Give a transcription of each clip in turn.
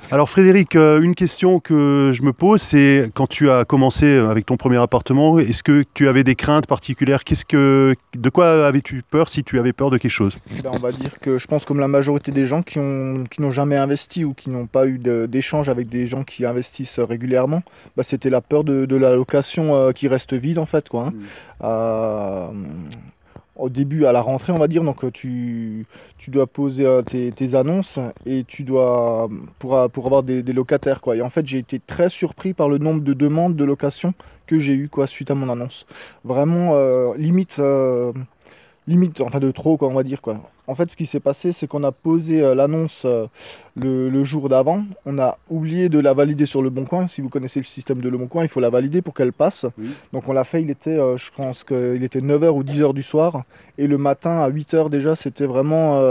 Alors Frédéric, une question que je me pose, c'est quand tu as commencé avec ton premier appartement, est-ce que tu avais des craintes particulières? De quoi avais-tu peur si tu avais peur de quelque chose? Ben, on va dire que je pense comme la majorité des gens qui n'ont jamais investi ou qui n'ont pas eu d'échange avec des gens qui investissent régulièrement, bah, c'était la peur de la location qui reste vide en fait, quoi, hein. Mm. Euh, Au début, à la rentrée, on va dire, donc tu dois poser tes annonces et tu dois pour avoir des locataires, quoi. Et en fait, j'ai été très surpris par le nombre de demandes de location que j'ai eu, quoi, suite à mon annonce. Vraiment, limite, enfin de trop, quoi, on va dire, quoi. En fait, ce qui s'est passé, c'est qu'on a posé l'annonce le jour d'avant. On a oublié de la valider sur Le Bon Coin. Si vous connaissez le système de Le Bon Coin, il faut la valider pour qu'elle passe. Oui. Donc on l'a fait, je pense qu'il était 9 h ou 10 h du soir. Et le matin, à 8 h déjà, c'était vraiment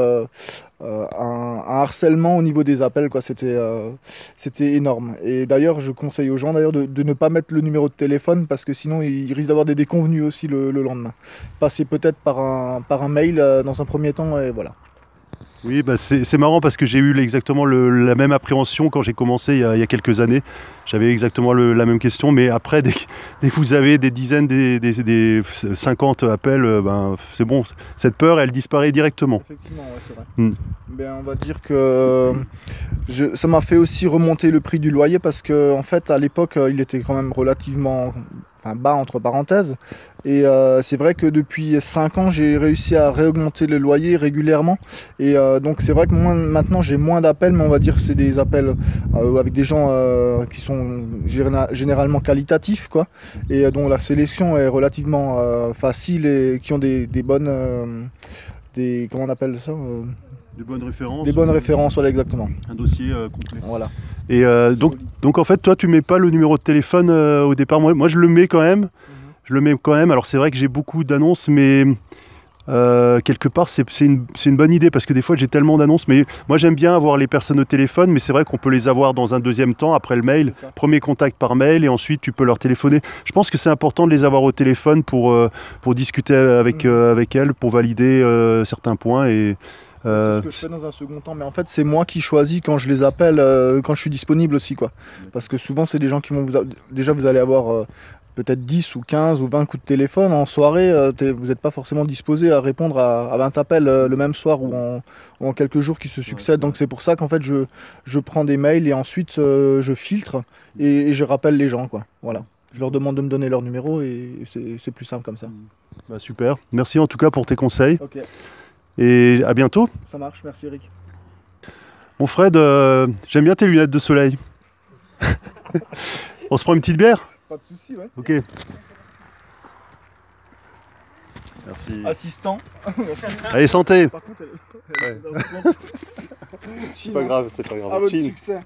un harcèlement au niveau des appels, quoi. C'était énorme. Et d'ailleurs, je conseille aux gens d'ailleurs de ne pas mettre le numéro de téléphone parce que sinon, ils risquent d'avoir des déconvenus aussi le lendemain. Passer peut-être par un mail dans un premier temps, et voilà. Oui, bah c'est marrant parce que j'ai eu exactement la même appréhension quand j'ai commencé il y a quelques années. J'avais exactement la même question, mais après, dès que vous avez des dizaines, des 50 appels, ben, c'est bon, cette peur, elle disparaît directement. Effectivement, ouais, c'est vrai. Mm. Ben, on va dire que ça m'a fait aussi remonter le prix du loyer parce que en fait à l'époque il était quand même relativement bas entre parenthèses et c'est vrai que depuis 5 ans j'ai réussi à réaugmenter le loyer régulièrement et donc c'est vrai que moi maintenant j'ai moins d'appels mais on va dire que c'est des appels avec des gens qui sont généralement qualitatifs quoi et dont la sélection est relativement facile et qui ont des bonnes comment on appelle ça Des bonnes références. des bonnes références, voilà, exactement. Un dossier complet. Voilà. Et donc en fait, toi, tu mets pas le numéro de téléphone au départ. Moi, je le mets quand même. Je le mets quand même. Alors c'est vrai que j'ai beaucoup d'annonces, mais quelque part, c'est une bonne idée parce que des fois, j'ai tellement d'annonces. Mais moi, j'aime bien avoir les personnes au téléphone, mais c'est vrai qu'on peut les avoir dans un deuxième temps après le mail. Premier contact par mail et ensuite, tu peux leur téléphoner. Je pense que c'est important de les avoir au téléphone pour discuter avec elles, pour valider certains points et C'est ce que je fais dans un second temps, mais en fait c'est moi qui choisis quand je les appelle, quand je suis disponible aussi quoi. Parce que souvent c'est des gens qui vont déjà vous allez avoir peut-être 10 ou 15 ou 20 coups de téléphone en soirée, vous n'êtes pas forcément disposé à répondre à 20 appels le même soir ou en quelques jours qui se succèdent. Donc c'est pour ça qu'en fait je prends des mails et ensuite je filtre et je rappelle les gens quoi. Voilà. Je leur demande de me donner leur numéro et c'est plus simple comme ça. Bah, super. Merci en tout cas pour tes conseils. Ok, Et à bientôt. ça marche, merci Eric. Mon Fred, j'aime bien tes lunettes de soleil. On se prend une petite bière? Pas de soucis, ouais. Ok. Merci. Assistant. Merci. Allez, santé. Par contre, Ouais. c'est C'est pas grave, c'est pas grave. À votre Chin. succès.